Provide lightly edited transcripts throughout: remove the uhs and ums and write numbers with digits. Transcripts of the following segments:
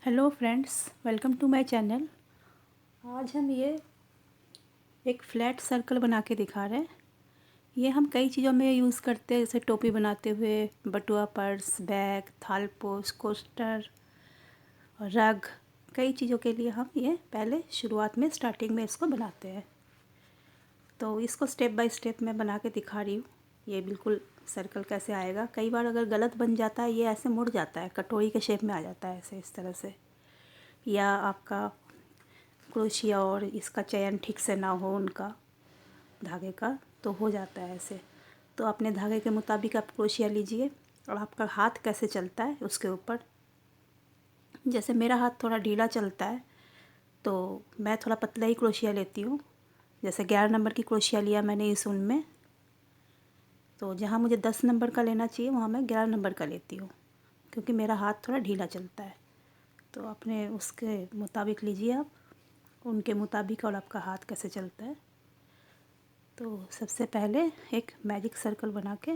Hello friends, welcome to my channel. आज हम ये एक फ्लैट सर्कल बना के दिखा रहे हैं। ये हम कई चीज़ों में यूज़ करते हैं, जैसे टोपी बनाते हुए, बटुआ, पर्स, बैग, थालपोश, कोस्टर, रग। कई चीज़ों के लिए हम ये पहले शुरुआत में स्टार्टिंग में इसको बनाते हैं। तो इसको स्टेप बाय स्टेप मैं बना के दिखा रही हूँ। ये बिल्कुल सर्कल कैसे आएगा। कई बार अगर गलत बन जाता है, ये ऐसे मुड़ जाता है, कटोरी के शेप में आ जाता है ऐसे, इस तरह से। या आपका क्रोशिया और इसका चयन ठीक से ना हो उनका धागे का, तो हो जाता है ऐसे। तो अपने धागे के मुताबिक आप क्रोशिया लीजिए और आपका हाथ कैसे चलता है उसके ऊपर। जैसे मेरा हाथ थोड़ा ढीला चलता है तो मैं थोड़ा पतला ही क्रोशिया लेती हूँ। जैसे 11 नंबर की क्रोशिया लिया मैंने इस ऊन में, तो जहाँ मुझे 10 नंबर का लेना चाहिए वहाँ मैं 11 नंबर का लेती हूँ, क्योंकि मेरा हाथ थोड़ा ढीला चलता है। तो अपने उसके मुताबिक लीजिए आप, उनके मुताबिक, और आपका हाथ कैसे चलता है। तो सबसे पहले एक मैजिक सर्कल बना के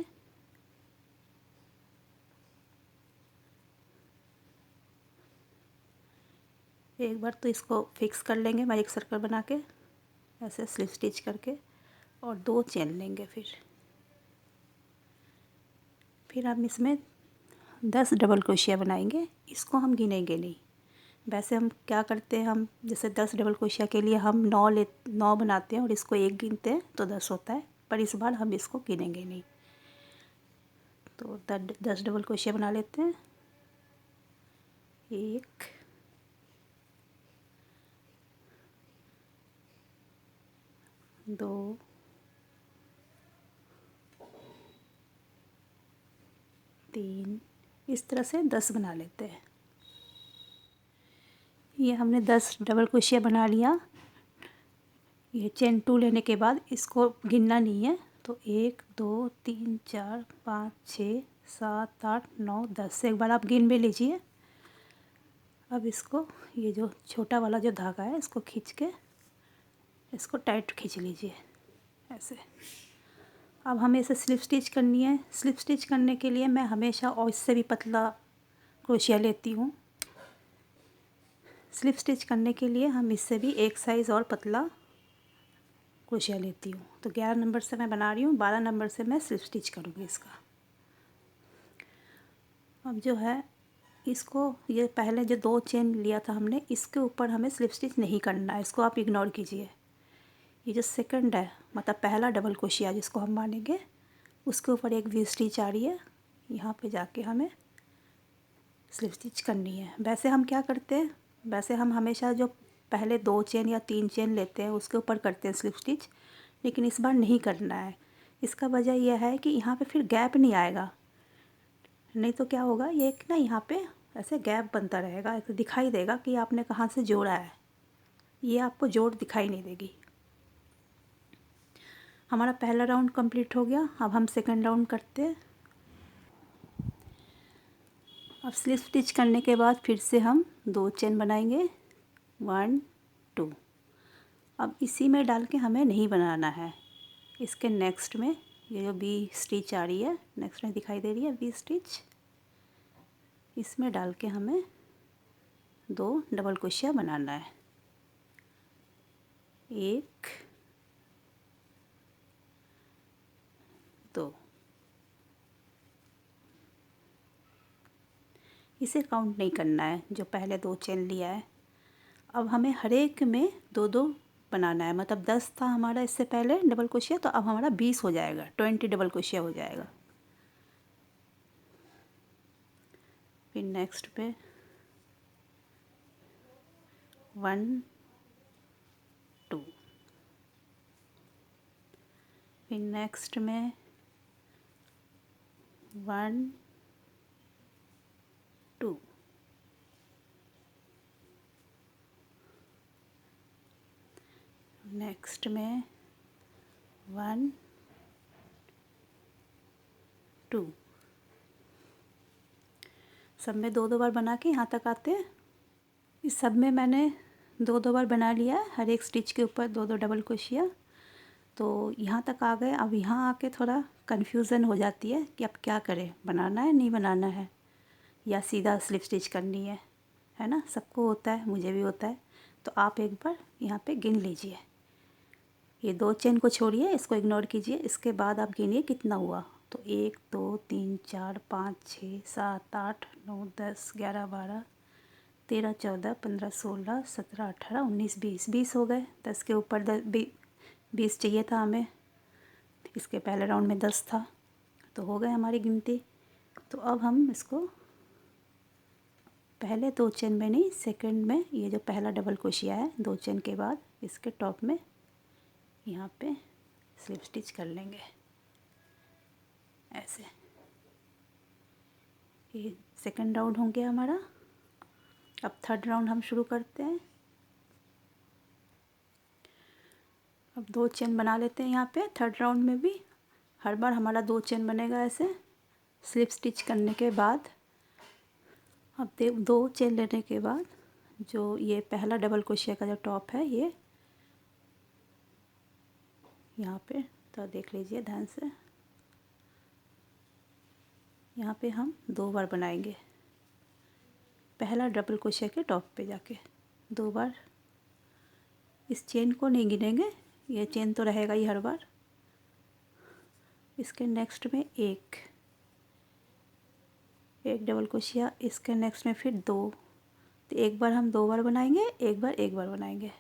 एक बार तो इसको फिक्स कर लेंगे, मैजिक सर्कल बना के ऐसे स्लिप स्टिच करके, और 2 चेन लेंगे। फिर हम इसमें 10 डबल क्रोशिया बनाएंगे। इसको हम गिनेंगे नहीं। वैसे हम क्या करते हैं, हम जैसे 10 डबल क्रोशिया के लिए हम 9 बनाते हैं और इसको 1 गिनते हैं तो 10 होता है, पर इस बार हम इसको गिनेंगे नहीं। तो 10 डबल क्रोशिया बना लेते हैं। 1, 2, 3, इस तरह से 10 बना लेते हैं। ये हमने 10 डबल क्रोशिया बना लिया। ये चेन 2 लेने के बाद इसको गिनना नहीं है। तो 1, 2, 3, 4, 5, 6, 7, 8, 9, 10 एक बार आप गिन भी लीजिए। अब इसको, ये जो छोटा वाला जो धागा है, इसको खींच के इसको टाइट खींच लीजिए ऐसे। अब हमें इसे स्लिप स्टिच करनी है। स्लिप स्टिच करने के लिए मैं हमेशा और इससे भी पतला क्रोशिया लेती हूँ। स्लिप स्टिच करने के लिए हम इससे भी एक साइज़ और पतला क्रोशिया लेती हूँ। तो 11 नंबर से मैं बना रही हूँ, 12 नंबर से मैं स्लिप स्टिच करूँगी इसका। अब जो है इसको, ये पहले जो 2 चेन लिया था हमने, इसके ऊपर हमें स्लिप स्टिच नहीं करना है, इसको आप इग्नोर कीजिए। ये जो सेकंड है, मतलब पहला डबल क्रोशिया जिसको हम मानेंगे, उसके ऊपर एक वी स्टिच आ रही है, यहाँ पे जाके हमें स्लिप स्टिच करनी है। वैसे हम क्या करते हैं, वैसे हम हमेशा जो पहले 2 चेन या 3 चेन लेते हैं उसके ऊपर करते हैं स्लिप स्टिच, लेकिन इस बार नहीं करना है। इसका वजह यह है कि यहाँ पे फिर गैप नहीं आएगा, नहीं तो क्या होगा, ये एक ना यहाँ पे ऐसे गैप बनता रहेगा, ऐसे दिखाई देगा कि आपने कहाँ से जोड़ा है, ये आपको जोड़ दिखाई नहीं देगी। हमारा पहला राउंड कंप्लीट हो गया। अब हम सेकंड राउंड करते हैं। अब स्लिप स्टिच करने के बाद फिर से हम 2 चेन बनाएंगे, 1, 2। अब इसी में डाल के हमें नहीं बनाना है, इसके नेक्स्ट में ये जो वी स्टिच आ रही है, नेक्स्ट में दिखाई दे रही है वी स्टिच, इसमें डाल के हमें 2 डबल क्रोशिया बनाना है। 1, 2। इसे काउंट नहीं करना है जो पहले 2 चेन लिया है। अब हमें हर एक में 2-2 बनाना है, मतलब 10 था हमारा इससे पहले डबल क्रोशिया, तो अब हमारा 20 हो जाएगा, 20 डबल क्रोशिया हो जाएगा। फिर नेक्स्ट पे 1, 2। फिर नेक्स्ट में 1, 2। नेक्स्ट में 1, 2। सब में 2-2 बार बना के यहाँ तक आते हैं। इस सब में मैंने 2-2 बार बना लिया है, हर एक स्टिच के ऊपर 2-2 डबल क्रोशिया। तो यहाँ तक आ गए। अब यहाँ आके थोड़ा कन्फ्यूज़न हो जाती है कि अब क्या करें, बनाना है नहीं बनाना है, या सीधा स्लिप स्टिच करनी है। है ना, सबको होता है, मुझे भी होता है। तो आप एक बार यहाँ पे गिन लीजिए। ये 2 चेन को छोड़िए, इसको इग्नोर कीजिए। इसके बाद आप गिनिए कितना हुआ। तो 1 2 3 4 5 6 7 8 9 10 11 12 13 14 15 16 17 18 19 20 20 हो गए। 10 के ऊपर 20 चाहिए था हमें। इसके पहले राउंड में 10 था, तो हो गए हमारी गिनती। तो अब हम इसको पहले 2 चेन में नहीं, सेकंड में, ये जो पहला डबल क्रोशिया है 2 चेन के बाद इसके टॉप में यहाँ पे स्लिप स्टिच कर लेंगे ऐसे। ये सेकंड राउंड हो गया हमारा। अब थर्ड राउंड हम शुरू करते हैं। अब 2 चेन बना लेते हैं यहाँ पे थर्ड राउंड में भी। हर बार हमारा 2 चेन बनेगा ऐसे स्लिप स्टिच करने के बाद। अब 2 चेन लेने के बाद जो ये पहला डबल क्रोशिया का जो टॉप है, ये यहाँ पे तो देख लीजिए ध्यान से। यहाँ पे हम 2 बार बनाएंगे, पहला डबल क्रोशिया के टॉप पे जाके 2 बार। इस चेन को नहीं गिनेंगे, ये चेन तो रहेगा ही हर बार। इसके नेक्स्ट में एक डबल क्रोशिया, इसके नेक्स्ट में फिर 2। तो एक बार हम 2 बार बनाएंगे, एक बार बनाएंगे।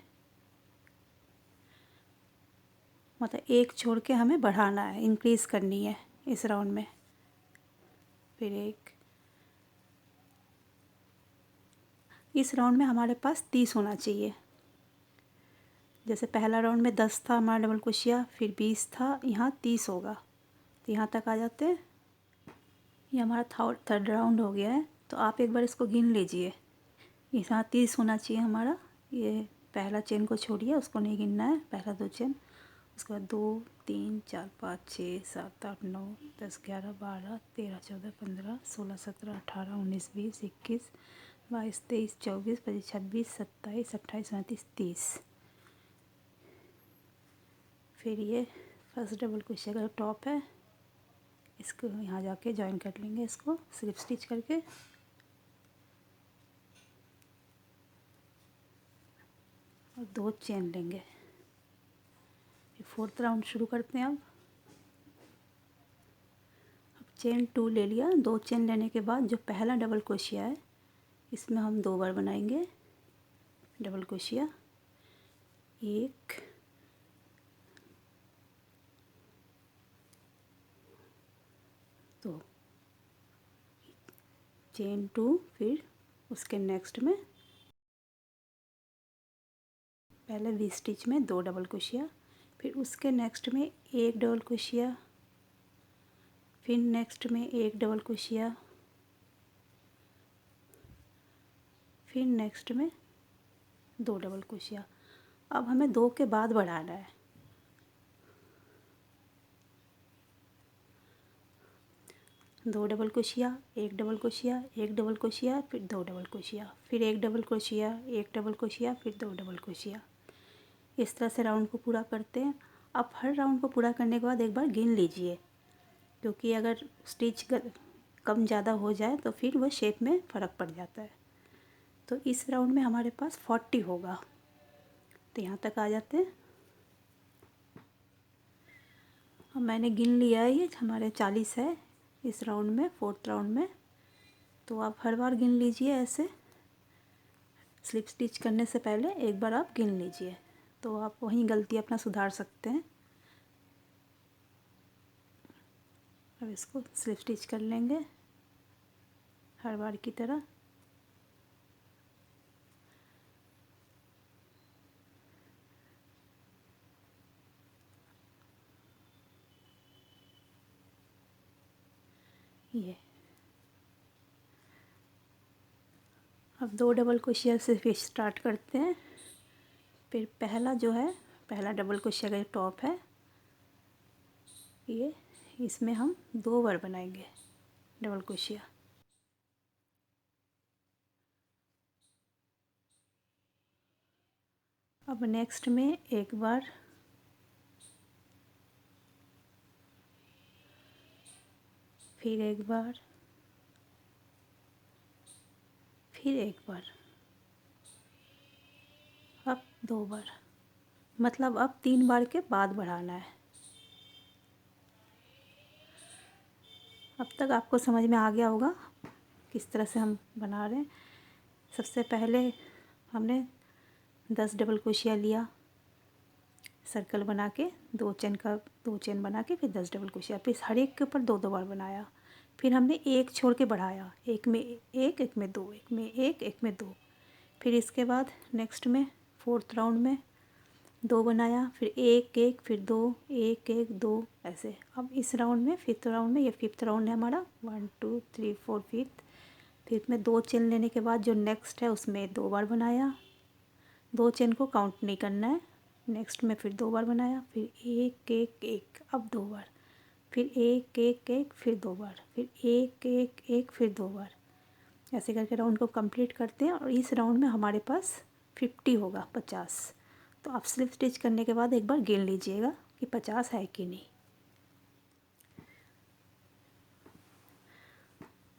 मतलब एक छोड़ के हमें बढ़ाना है, इंक्रीज़ करनी है इस राउंड में। फिर एक, इस राउंड में हमारे पास 30 होना चाहिए। जैसे पहला राउंड में 10 था हमारा डबल क्रोशिया, फिर 20 था, यहाँ 30 होगा। तो यहाँ तक आ जाते हैं। ये हमारा थर्ड राउंड हो गया है। तो आप एक बार इसको गिन लीजिए। यहाँ 30 होना चाहिए हमारा। ये पहला चेन को छोड़िए, उसको नहीं गिनना है, पहला 2 चेन। उसके बाद 2 3 4 5 6 7 8 9 10 11 12 13 14 15 16 17 18 19 20 21 22 23 24 25 26 27 28 29 30। फिर ये फर्स्ट डबल क्रोशिया का टॉप है, इसको यहाँ जाके जॉइन कर लेंगे, इसको स्लिप स्टिच करके। और 2 चेन लेंगे। फोर्थ राउंड शुरू करते हैं। अब चेन 2 ले लिया। 2 चेन लेने के बाद जो पहला डबल क्रोशिया है, इसमें हम 2 बार बनाएंगे डबल क्रोशिया। एक, दो, चेन 2, फिर उसके नेक्स्ट में पहले वी स्टिच में 2 डबल क्रोशिया, फिर उसके नेक्स्ट में 1 डबल क्रोशिया, फिर नेक्स्ट में 1 डबल क्रोशिया, फिर नेक्स्ट में 2 डबल क्रोशिया। अब हमें 2 के बाद बढ़ाना है। दो double crochet, 1 double crochet, 1 double crochet, फिर 2 डबल क्रोशिया, फिर 1 डबल क्रोशिया, 1 डबल क्रोशिया, फिर 2 डबल क्रोशिया। इस तरह से राउंड को पूरा करते हैं। अब हर राउंड को पूरा करने के बाद एक बार गिन लीजिए, क्योंकि अगर स्टिच कम ज़्यादा हो जाए तो फिर वह शेप में फ़र्क पड़ जाता है। तो इस राउंड में हमारे पास 40 होगा। तो यहाँ तक आ जाते हैं। अब मैंने गिन लिया है, ये हमारे 40 है इस राउंड में, फोर्थ राउंड में। तो आप हर बार गिन लीजिए ऐसे। स्लिप स्टिच करने से पहले एक बार आप गिन लीजिए, तो आप वहीं गलती अपना सुधार सकते हैं। अब इसको स्लिप स्टिच कर लेंगे हर बार की तरह। ये अब 2 डबल क्रोशिया से फिर स्टार्ट करते हैं। फिर पहला जो है, पहला डबल क्रोशिया का जो टॉप है, ये इसमें हम 2 बार बनाएंगे डबल क्रोशिया। अब नेक्स्ट में एक बार, फिर एक बार, फिर एक बार, 2 बार, मतलब अब 3 बार के बाद बढ़ाना है। अब तक आपको समझ में आ गया होगा किस तरह से हम बना रहे हैं। सबसे पहले हमने 10 डबल क्रोशिया लिया, सर्कल बना के 2 चेन का 2 चेन बना के फिर 10 डबल क्रोशिया, फिर हर एक के ऊपर 2 बार बनाया। फिर हमने एक छोड़ के बढ़ाया, एक में एक, एक में 2, एक में एक, एक में 2। फिर इसके बाद नेक्स्ट में 4th राउंड में 2 बनाया, फिर एक एक, फिर 2, एक एक 2 ऐसे। अब इस राउंड में 5th राउंड में, ये 5th राउंड है हमारा, 1 2 3 4 5th। फिर में 2 चेन लेने के बाद जो नेक्स्ट है उसमें 2 बार बनाया, 2 चेन को काउंट नहीं करना है। नेक्स्ट में फिर 2 बार बनाया, फिर एक एक एक, अब 2 बार, फिर एक एक एक, फिर 2 बार, फिर एक एक एक, फिर 2 बार। ऐसे करके राउंड को कंप्लीट करते हैं। और इस राउंड में हमारे पास 50 होगा, 50। तो आप स्लिप स्टिच करने के बाद एक बार गिन लीजिएगा कि 50 है कि नहीं।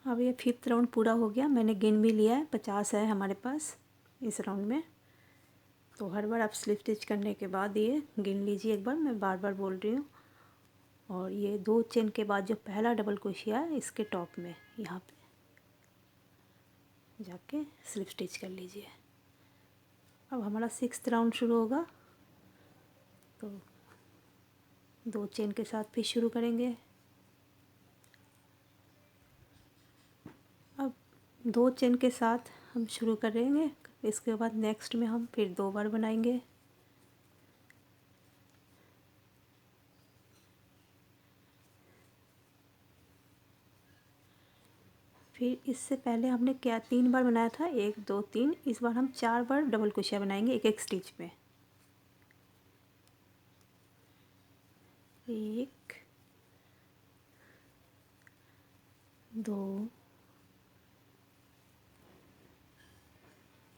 अब ये 5th राउंड पूरा हो गया, मैंने गिन भी लिया है, 50 है हमारे पास इस राउंड में। तो हर बार आप स्लिप स्टिच करने के बाद ये गिन लीजिए एक बार, मैं बार बार बोल रही हूँ। और ये 2 चेन के बाद जो पहला डबल क्रोशिया है इसके टॉप में यहाँ पे जाके स्लिप स्टिच कर लीजिए। अब हमारा 6th राउंड शुरू होगा, तो 2 चेन के साथ फिर शुरू करेंगे। अब 2 चेन के साथ हम शुरू करेंगे, इसके बाद नेक्स्ट में हम फिर 2 बार बनाएंगे। फिर इससे पहले हमने क्या 3 बार बनाया था, 1 2 3, इस बार हम 4 बार डबल क्रोशिया बनाएंगे एक एक स्टिच में। 1 2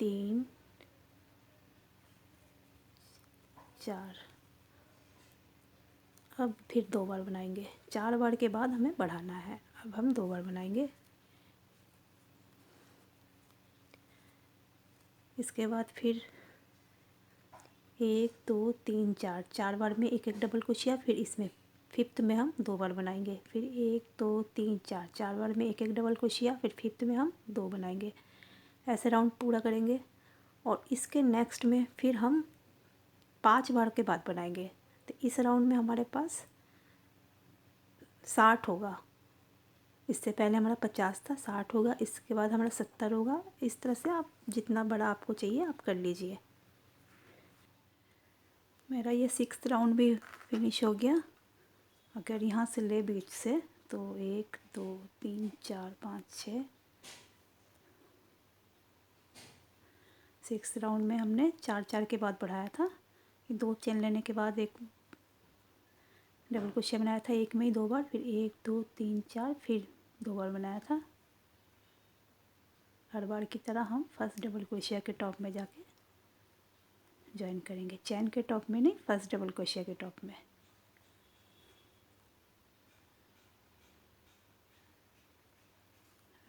3 4, अब फिर 2 बार बनाएंगे। 4 बार के बाद हमें बढ़ाना है, अब हम 2 बार बनाएंगे। इसके बाद फिर 1 2 3 4, 4 बार में एक एक डबल क्रोशिया, फिर इसमें 5th में हम 2 बार बनाएंगे। फिर 1 2 3 4, 4 बार में एक एक डबल क्रोशिया, फिर 5th में हम 2 बनाएंगे। ऐसे राउंड पूरा करेंगे। और इसके नेक्स्ट में फिर हम 5 बार के बाद बनाएंगे। तो इस राउंड में हमारे पास 60 होगा, इससे पहले हमारा 50 था, 60 होगा, इसके बाद हमारा 70 होगा। इस तरह से आप जितना बड़ा आपको चाहिए आप कर लीजिए। मेरा ये 6th राउंड भी फिनिश हो गया। अगर यहाँ से ले बीच से तो 1 2 3 4 5 6, 6th राउंड में हमने 4 4 के बाद बढ़ाया था। 2 चेन लेने के बाद एक डबल क्रोशिया बनाया था, एक में ही 2 बार, फिर 1 2 3 4, फिर 2 बार बनाया था। हर बार की तरह हम फर्स्ट डबल क्रोशिया के टॉप में जाके ज्वाइन करेंगे, चैन के टॉप में नहीं, फर्स्ट डबल क्रोशिया के टॉप में।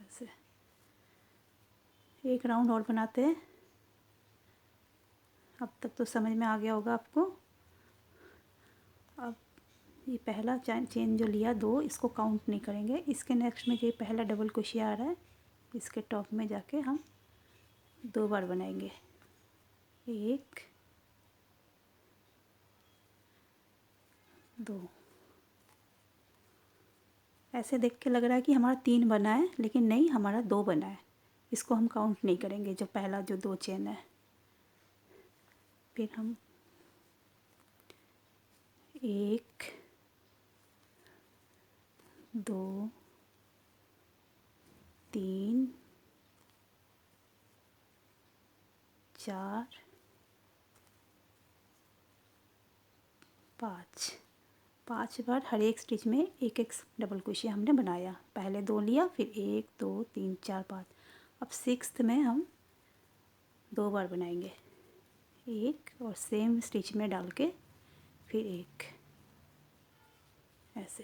ऐसे एक राउंड और बनाते हैं। अब तक तो समझ में आ गया होगा आपको। अब ये पहला चेन जो लिया 2, इसको काउंट नहीं करेंगे। इसके नेक्स्ट में जो पहला डबल क्रोशिया आ रहा है इसके टॉप में जाके हम 2 बार बनाएंगे। 1 2, ऐसे देख के लग रहा है कि हमारा 3 बना है, लेकिन नहीं, हमारा 2 बना है। इसको हम काउंट नहीं करेंगे, जो पहला जो 2 चेन है। फिर हम 1 2 3 4 5 बार हर एक स्टिच में एक एक डबल क्रोशिया हमने बनाया। पहले 2 लिया, फिर 1 2 3 4 5। अब 6th में हम 2 बार बनाएंगे, एक और सेम स्टिच में डाल के फिर एक, ऐसे।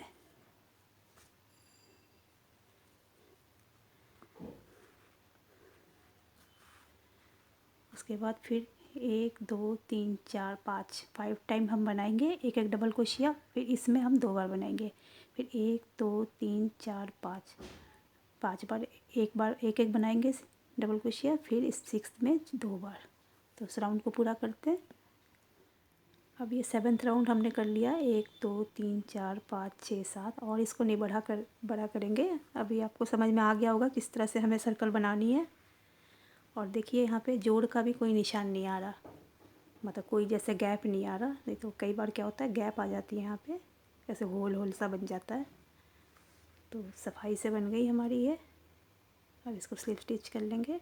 उसके बाद फिर 1 2 3 4 5 5 टाइम हम बनाएंगे एक एक डबल क्रोशिया। फिर इसमें हम 2 बार बनाएंगे। फिर 1 2 3 4 5 5 बार एक एक बनाएंगे डबल क्रोशिया। फिर इस सिक्स्थ में 2 बार। तो इस राउंड को पूरा करते हैं। अब ये 7th राउंड हमने कर लिया। 1 2 3 4 5 6 7 और इसको नहीं बड़ा करेंगे। अभी आपको समझ में आ गया होगा किस तरह से हमें सर्कल बनानी है। और देखिए यहाँ पे जोड़ का भी कोई निशान नहीं आ रहा, मतलब कोई जैसे गैप नहीं आ रहा। नहीं तो कई बार क्या होता है गैप आ जाती है यहाँ पे, ऐसे होल होल सा बन जाता है। तो सफाई से बन गई हमारी ये। अब इसको स्लिप स्टिच कर लेंगे।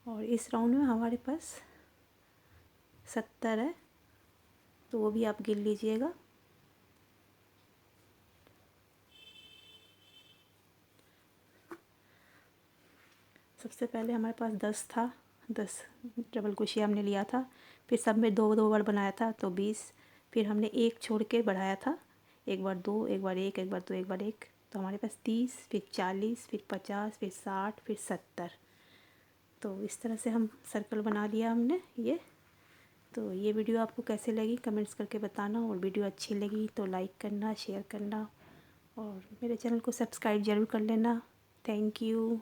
और इस राउंड में हमारे पास 70 है, तो वो भी आप गिन लीजिएगा। सबसे पहले हमारे पास 10 था, 10 डबल क्रोशिया हमने लिया था। फिर सब में 2 बार बनाया था तो 20। फिर हमने एक छोड़ के बढ़ाया था, एक बार 2 एक बार 1 एक बार 2 एक बार 1। तो हमारे पास 30, फिर 40, फिर 50, फिर 60, फिर 70। तो इस तरह से हम सर्कल बना लिया हमने ये। तो ये वीडियो आपको कैसे लगी कमेंट्स करके बताना। और वीडियो अच्छी लगी तो लाइक करना, शेयर करना और मेरे चैनल को सब्सक्राइब ज़रूर कर लेना। Thank you.